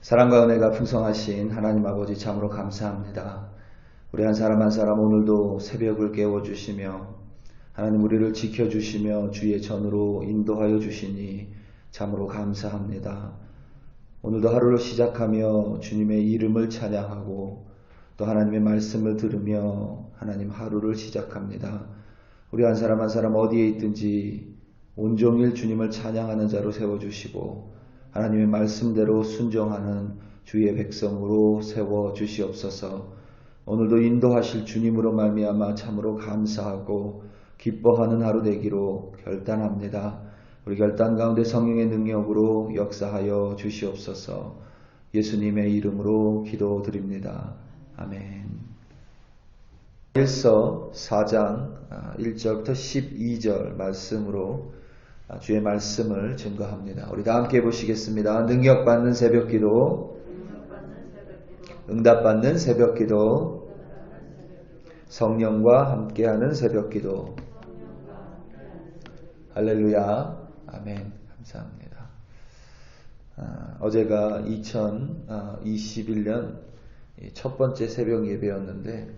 사랑과 은혜가 풍성하신 하나님 아버지 참으로 감사합니다. 우리 한 사람 한 사람 오늘도 새벽을 깨워주시며 하나님 우리를 지켜주시며 주의 전으로 인도하여 주시니 참으로 감사합니다. 오늘도 하루를 시작하며 주님의 이름을 찬양하고 또 하나님의 말씀을 들으며 하나님 하루를 시작합니다. 우리 한 사람 한 사람 어디에 있든지 온종일 주님을 찬양하는 자로 세워주시고 하나님의 말씀대로 순종하는 주의 백성으로 세워주시옵소서. 오늘도 인도하실 주님으로 말미암아 참으로 감사하고 기뻐하는 하루 되기로 결단합니다. 우리 결단 가운데 성령의 능력으로 역사하여 주시옵소서. 예수님의 이름으로 기도드립니다. 아멘. 일서 4장 1절부터 12절 말씀으로 주의 말씀을 증거합니다. 우리 다 함께 보시겠습니다. 능력받는 새벽기도, 응답받는 새벽기도, 성령과 함께하는 새벽기도. 할렐루야. 아멘. 감사합니다. 어제가 2021년 첫 번째 새벽 예배였는데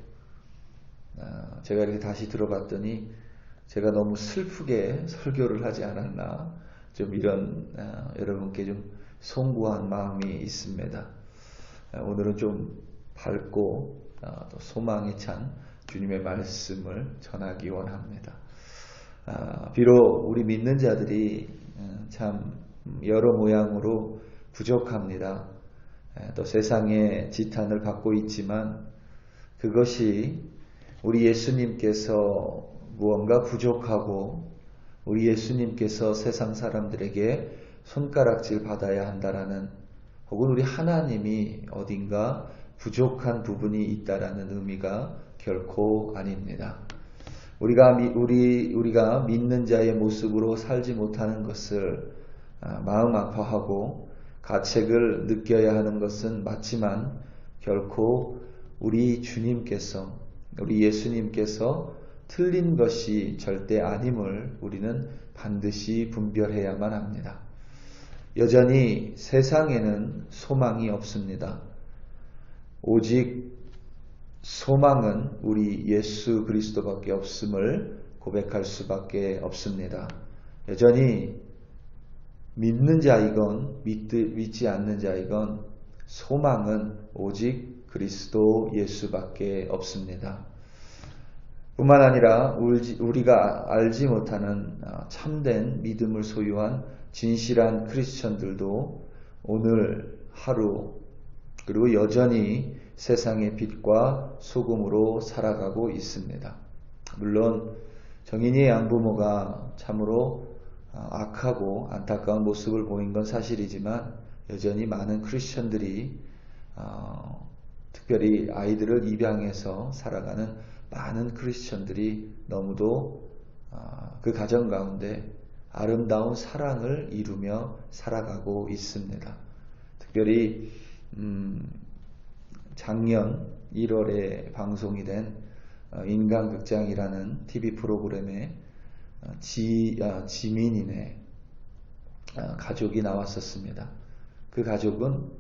제가 이렇게 다시 들어봤더니 제가 너무 슬프게 설교를 하지 않았나 좀 이런 여러분께 좀 송구한 마음이 있습니다. 오늘은 좀 밝고 또 소망이 찬 주님의 말씀을 전하기 원합니다. 비록 우리 믿는 자들이 참 여러 모양으로 부족합니다. 또 세상의 지탄을 받고 있지만 그것이 우리 예수님께서 무언가 부족하고 우리 예수님께서 세상 사람들에게 손가락질 받아야 한다라는 혹은 우리 하나님이 어딘가 부족한 부분이 있다라는 의미가 결코 아닙니다. 우리가 믿는 자의 모습으로 살지 못하는 것을 마음 아파하고 가책을 느껴야 하는 것은 맞지만 결코 우리 주님께서 우리 예수님께서 틀린 것이 절대 아님을 우리는 반드시 분별해야만 합니다. 여전히 세상에는 소망이 없습니다. 오직 소망은 우리 예수 그리스도밖에 없음을 고백할 수밖에 없습니다. 여전히 믿는 자이건 믿지 않는 자이건 소망은 오직 그리스도 예수밖에 없습니다. 뿐만 아니라 우리가 알지 못하는 참된 믿음을 소유한 진실한 크리스천들도 오늘 하루 그리고 여전히 세상의 빛과 소금으로 살아가고 있습니다. 물론 정인이의 양부모가 참으로 악하고 안타까운 모습을 보인 건 사실이지만 여전히 많은 크리스천들이 특별히 아이들을 입양해서 살아가는 많은 크리스천들이 너무도 그 가정 가운데 아름다운 사랑을 이루며 살아가고 있습니다. 특별히 작년 1월에 방송이 된 인간극장이라는 TV 프로그램에 지민이네 가족이 나왔었습니다. 그 가족은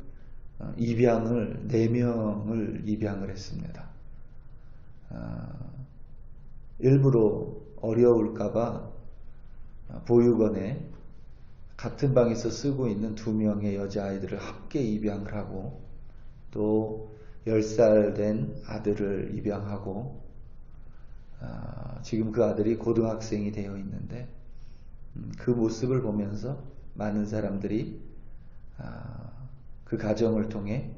4명을 입양을 했습니다. 일부러 어려울까봐 보육원에 같은 방에서 쓰고 있는 2명의 여자아이들을 함께 입양을 하고 또 10살 된 아들을 입양하고 지금 그 아들이 고등학생이 되어 있는데 그 모습을 보면서 많은 사람들이 그 가정을 통해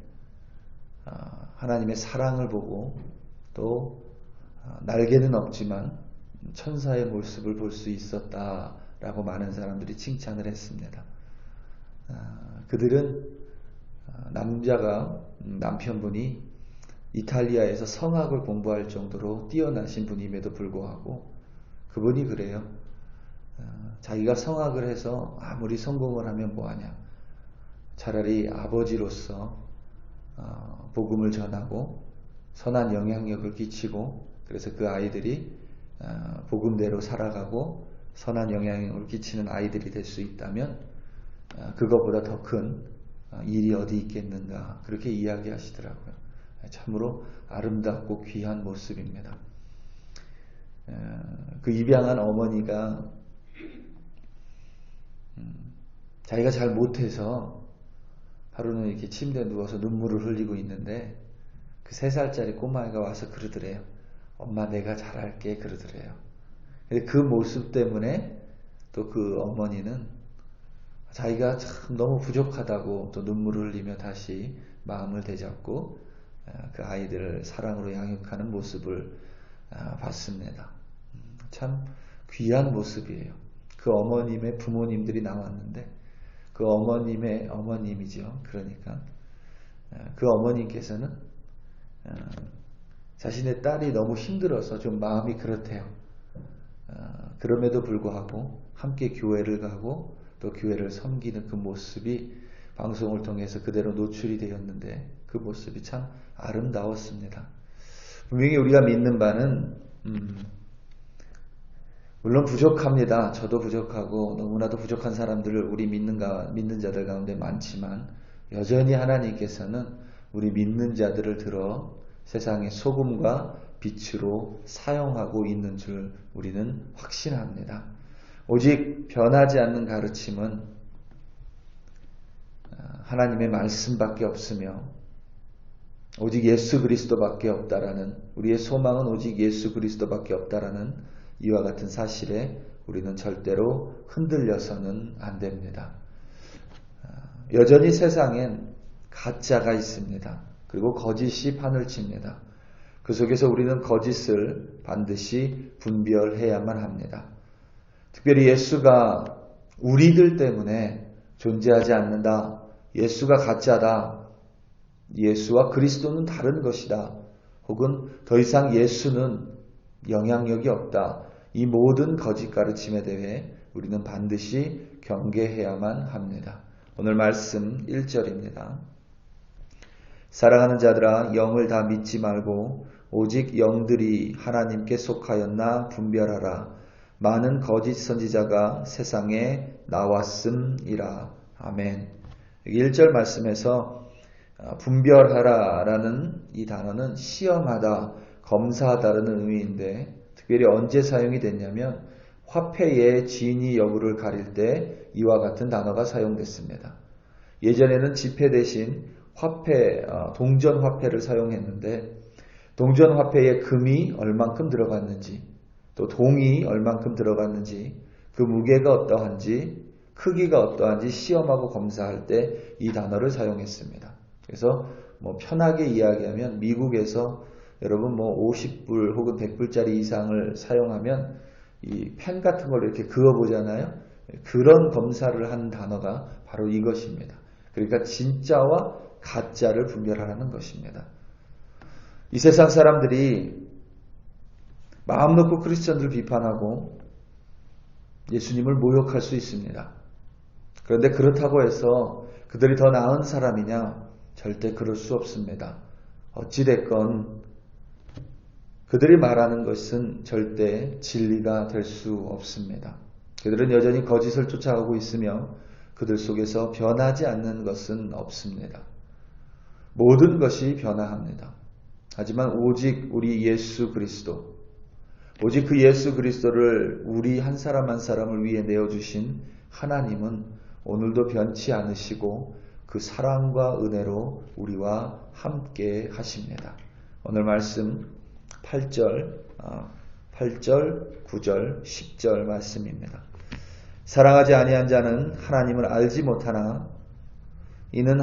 하나님의 사랑을 보고 또 날개는 없지만 천사의 모습을 볼 수 있었다라고 많은 사람들이 칭찬을 했습니다. 그들은 남편분이 이탈리아에서 성악을 공부할 정도로 뛰어나신 분임에도 불구하고 그분이 그래요. 자기가 성악을 해서 아무리 성공을 하면 뭐하냐. 차라리 아버지로서 복음을 전하고 선한 영향력을 끼치고 그래서 그 아이들이 복음대로 살아가고 선한 영향력을 끼치는 아이들이 될 수 있다면 그것보다 더 큰 일이 어디 있겠는가 그렇게 이야기하시더라고요. 참으로 아름답고 귀한 모습입니다. 그 입양한 어머니가 자기가 잘 못해서 하루는 이렇게 침대에 누워서 눈물을 흘리고 있는데 그 3살짜리 꼬마애가 와서 그러더래요. 엄마 내가 잘할게 그러더래요. 근데 그 모습 때문에 또 그 어머니는 자기가 참 너무 부족하다고 또 눈물을 흘리며 다시 마음을 되잡고 그 아이들을 사랑으로 양육하는 모습을 봤습니다. 참 귀한 모습이에요. 그 어머님의 부모님들이 나왔는데 그 어머님의 어머님이죠. 그러니까 그 어머님께서는 자신의 딸이 너무 힘들어서 좀 마음이 그렇대요. 그럼에도 불구하고 함께 교회를 가고 또 교회를 섬기는 그 모습이 방송을 통해서 그대로 노출이 되었는데 그 모습이 참 아름다웠습니다. 분명히 우리가 믿는 바는 물론 부족합니다. 저도 부족하고 너무나도 부족한 사람들을 우리 믿는 자들 가운데 많지만 여전히 하나님께서는 우리 믿는 자들을 들어 세상의 소금과 빛으로 사용하고 있는 줄 우리는 확신합니다. 오직 변하지 않는 가르침은 하나님의 말씀밖에 없으며 오직 예수 그리스도밖에 없다라는, 우리의 소망은 오직 예수 그리스도밖에 없다라는 이와 같은 사실에 우리는 절대로 흔들려서는 안 됩니다. 여전히 세상엔 가짜가 있습니다. 그리고 거짓이 판을 칩니다. 그 속에서 우리는 거짓을 반드시 분별해야만 합니다. 특별히 예수가 우리들 때문에 존재하지 않는다. 예수가 가짜다. 예수와 그리스도는 다른 것이다. 혹은 더 이상 예수는 영향력이 없다. 이 모든 거짓 가르침에 대해 우리는 반드시 경계해야만 합니다. 오늘 말씀 1절입니다. 사랑하는 자들아 영을 다 믿지 말고 오직 영들이 하나님께 속하였나 분별하라. 많은 거짓 선지자가 세상에 나왔음이라. 아멘. 1절 말씀에서 분별하라 라는 이 단어는 시험하다, 검사하다라는 의미인데 특별히 언제 사용이 됐냐면 화폐의 진위 여부를 가릴 때 이와 같은 단어가 사용됐습니다. 예전에는 지폐 대신 화폐, 동전 화폐를 사용했는데 동전 화폐에 금이 얼만큼 들어갔는지 또 동이 얼만큼 들어갔는지 그 무게가 어떠한지 크기가 어떠한지 시험하고 검사할 때 이 단어를 사용했습니다. 그래서 편하게 이야기하면 미국에서 여러분 50불 혹은 100불짜리 이상을 사용하면 이 펜 같은 걸 이렇게 그어보잖아요. 그런 검사를 한 단어가 바로 이것입니다. 그러니까 진짜와 가짜를 분별하라는 것입니다. 이 세상 사람들이 마음 놓고 크리스천들을 비판하고 예수님을 모욕할 수 있습니다. 그런데 그렇다고 해서 그들이 더 나은 사람이냐? 절대 그럴 수 없습니다. 어찌됐건 그들이 말하는 것은 절대 진리가 될 수 없습니다. 그들은 여전히 거짓을 쫓아가고 있으며 그들 속에서 변하지 않는 것은 없습니다. 모든 것이 변화합니다. 하지만 오직 우리 예수 그리스도, 오직 그 예수 그리스도를 우리 한 사람 한 사람을 위해 내어주신 하나님은 오늘도 변치 않으시고 그 사랑과 은혜로 우리와 함께 하십니다. 오늘 말씀 8절, 9절, 10절 말씀입니다. 사랑하지 아니한 자는 하나님을 알지 못하나 이는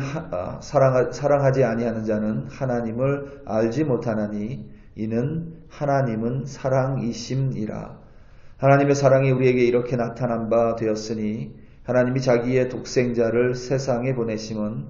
사랑하지 아니하는 자는 하나님을 알지 못하나니 이는 하나님은 사랑이심이라. 하나님의 사랑이 우리에게 이렇게 나타난 바 되었으니 하나님이 자기의 독생자를 세상에 보내심은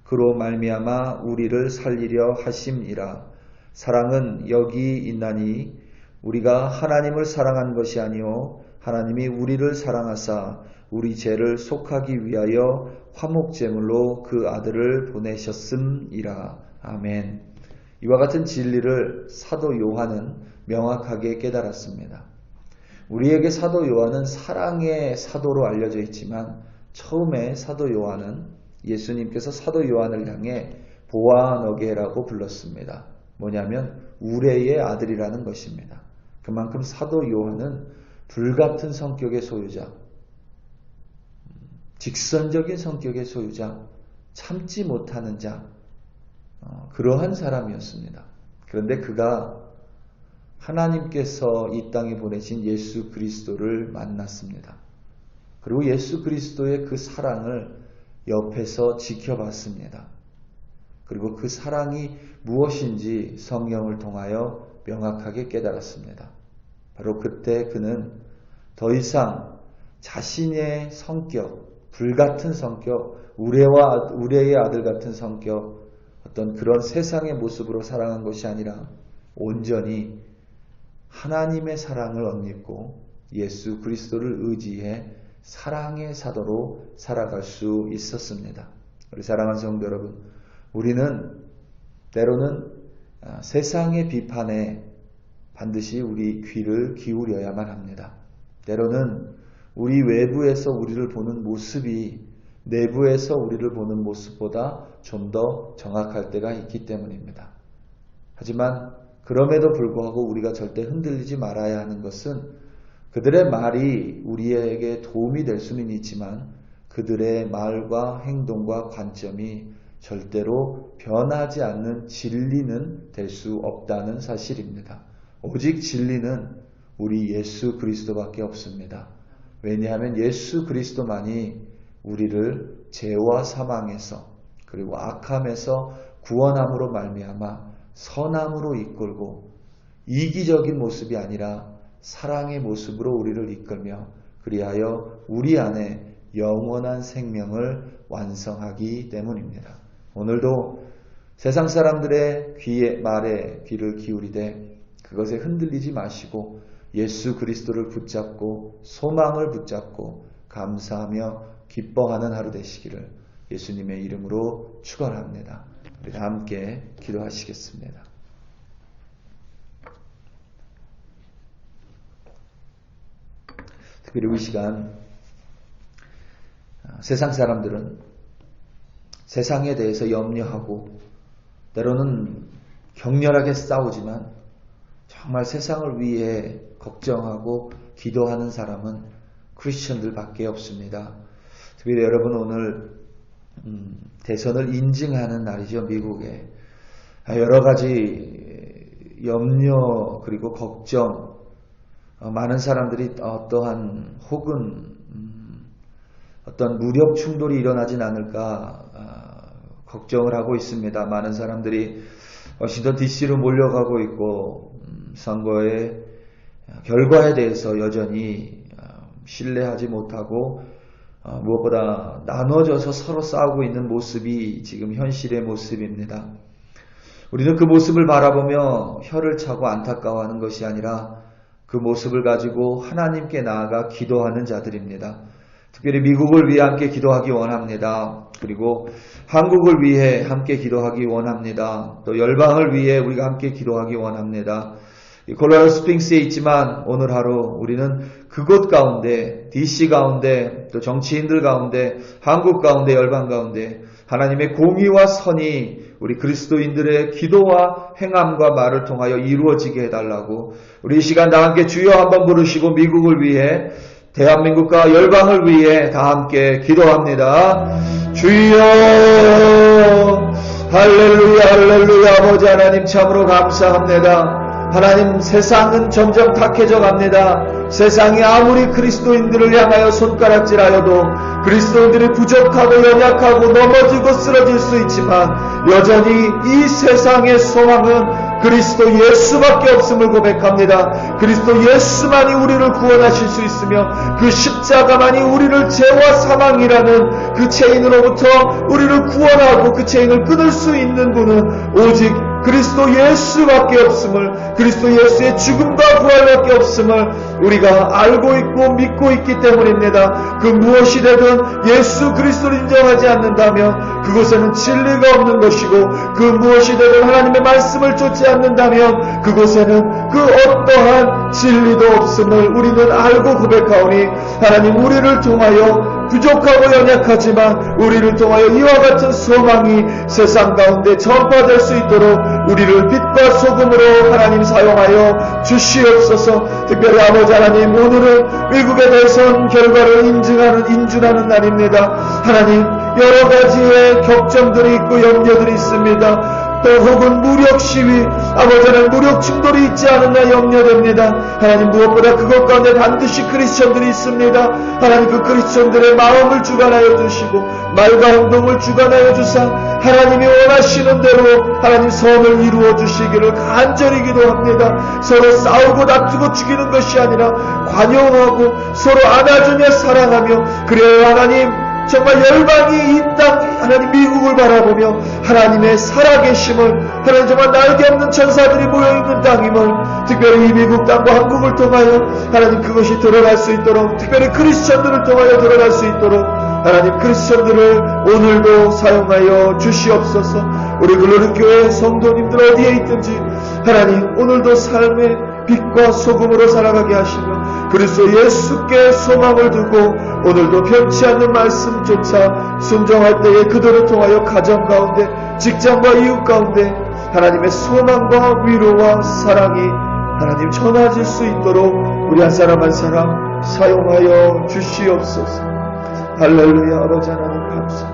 그로 말미암아 우리를 살리려 하심이라. 사랑은 여기 있나니 우리가 하나님을 사랑한 것이 아니요 하나님이 우리를 사랑하사 우리 죄를 속하기 위하여 화목제물로 그 아들을 보내셨음이라. 아멘. 이와 같은 진리를 사도 요한은 명확하게 깨달았습니다. 우리에게 사도 요한은 사랑의 사도로 알려져 있지만 처음에 사도 요한은 예수님께서 사도 요한을 향해 보아너게라고 불렀습니다. 뭐냐면 우레의 아들이라는 것입니다. 그만큼 사도 요한은 불같은 성격의 소유자, 직선적인 성격의 소유자, 참지 못하는 자, 그러한 사람이었습니다. 그런데 그가 하나님께서 이 땅에 보내신 예수 그리스도를 만났습니다. 그리고 예수 그리스도의 그 사랑을 옆에서 지켜봤습니다. 그리고 그 사랑이 무엇인지 성령을 통하여 명확하게 깨달았습니다. 바로 그때 그는 더 이상 자신의 성격, 불같은 성격, 우레의 아들 같은 성격, 어떤 그런 세상의 모습으로 살아간 것이 아니라 온전히 하나님의 사랑을 덧입고 예수 그리스도를 의지해 사랑의 사도로 살아갈 수 있었습니다. 우리 사랑하는 성도 여러분, 우리는 때로는 세상의 비판에 반드시 우리 귀를 기울여야만 합니다. 때로는 우리 외부에서 우리를 보는 모습이 내부에서 우리를 보는 모습보다 좀 더 정확할 때가 있기 때문입니다. 하지만 그럼에도 불구하고 우리가 절대 흔들리지 말아야 하는 것은 그들의 말이 우리에게 도움이 될 수는 있지만 그들의 말과 행동과 관점이 절대로 변하지 않는 진리는 될 수 없다는 사실입니다. 오직 진리는 우리 예수 그리스도밖에 없습니다. 왜냐하면 예수 그리스도만이 우리를 죄와 사망에서 그리고 악함에서 구원함으로 말미암아 선함으로 이끌고 이기적인 모습이 아니라 사랑의 모습으로 우리를 이끌며 그리하여 우리 안에 영원한 생명을 완성하기 때문입니다. 오늘도 세상 사람들의 말에 귀를 기울이되 그것에 흔들리지 마시고 예수 그리스도를 붙잡고 소망을 붙잡고 감사하며 기뻐하는 하루 되시기를 예수님의 이름으로 축원합니다. 우리 다 함께 기도하시겠습니다. 특별히 이 시간 세상 사람들은 세상에 대해서 염려하고 때로는 격렬하게 싸우지만 정말 세상을 위해 걱정하고 기도하는 사람은 크리스천들밖에 없습니다. 특별히 여러분 오늘 대선을 인증하는 날이죠. 미국에 여러 가지 염려 그리고 걱정 많은 사람들이 어떠한 혹은 어떤 무력 충돌이 일어나진 않을까 걱정을 하고 있습니다. 많은 사람들이 워싱턴 DC로 몰려가고 있고 선거의 결과에 대해서 여전히 신뢰하지 못하고 무엇보다 나눠져서 서로 싸우고 있는 모습이 지금 현실의 모습입니다. 우리는 그 모습을 바라보며 혀를 차고 안타까워하는 것이 아니라 그 모습을 가지고 하나님께 나아가 기도하는 자들입니다. 특별히 미국을 위해 함께 기도하기 원합니다. 그리고 한국을 위해 함께 기도하기 원합니다. 또 열방을 위해 우리가 함께 기도하기 원합니다. 콜로라도 스프링스에 있지만 오늘 하루 우리는 그곳 가운데 DC 가운데 또 정치인들 가운데 한국 가운데 열방 가운데 하나님의 공의와 선이 우리 그리스도인들의 기도와 행함과 말을 통하여 이루어지게 해달라고 우리 이 시간 다 함께 주여 한번 부르시고 미국을 위해 대한민국과 열방을 위해 다 함께 기도합니다. 주여 할렐루야 할렐루야 아버지 하나님 참으로 감사합니다. 하나님 세상은 점점 탁해져 갑니다. 세상이 아무리 그리스도인들을 향하여 손가락질하여도 그리스도인들이 부족하고 연약하고 넘어지고 쓰러질 수 있지만 여전히 이 세상의 소망은 그리스도 예수밖에 없음을 고백합니다. 그리스도 예수만이 우리를 구원하실 수 있으며 그 십자가만이 우리를 죄와 사망이라는 그 체인으로부터 우리를 구원하고 그 체인을 끊을 수 있는 분은 오직 그리스도 예수밖에 없음을 그리스도 예수의 죽음과 부활밖에 없음을 우리가 알고 있고 믿고 있기 때문입니다. 그 무엇이 되든 예수 그리스도를 인정하지 않는다면 그곳에는 진리가 없는 것이고 그 무엇이 되든 하나님의 말씀을 쫓지 않는다면 그곳에는 그 어떠한 진리도 없음을 우리는 알고 고백하오니 하나님 우리를 통하여 부족하고 연약하지만 우리를 통하여 이와 같은 소망이 세상 가운데 전파될 수 있도록 우리를 빛과 소금으로 하나님 사용하여 주시옵소서. 특별히 아버지 하나님, 오늘은 미국의 대선 결과를 인준하는 날입니다. 하나님, 여러 가지의 격정들이 있고 염려들이 있습니다. 또 혹은 무력 시위, 아버지 하나님, 무력 충돌이 있지 않았나 염려됩니다. 하나님, 무엇보다 그것 가운데 반드시 크리스천들이 있습니다. 하나님, 그 크리스천들의 마음을 주관하여 주시고 말과 행동을 주관하여 주사 하나님이 원하시는 대로 하나님 선을 이루어 주시기를 간절히 기도합니다. 서로 싸우고 다투고 죽이는 것이 아니라 관용하고 서로 안아주며 사랑하며, 그래야 하나님 정말 열방이 이 땅 하나님 미국을 바라보며 하나님의 살아계심을, 하나님 정말 날개 없는 천사들이 모여있는 땅임을, 특별히 이 미국 땅과 한국을 통하여 하나님 그것이 들어갈 수 있도록, 특별히 크리스천들을 통하여 들어갈 수 있도록 하나님 크리스천들을 오늘도 사용하여 주시옵소서. 우리 글로리교회 성도님들 어디에 있든지 하나님 오늘도 삶의 빛과 소금으로 살아가게 하시며 그리스도 예수께 소망을 두고 오늘도 변치 않는 말씀조차 순종할 때에 그들을 통하여 가정 가운데, 직장과 이웃 가운데 하나님의 소망과 위로와 사랑이 하나님 전해질 수 있도록 우리 한 사람 한 사람 사용하여 주시옵소서. 할렐루야. 아버지 하나님 감사합니다.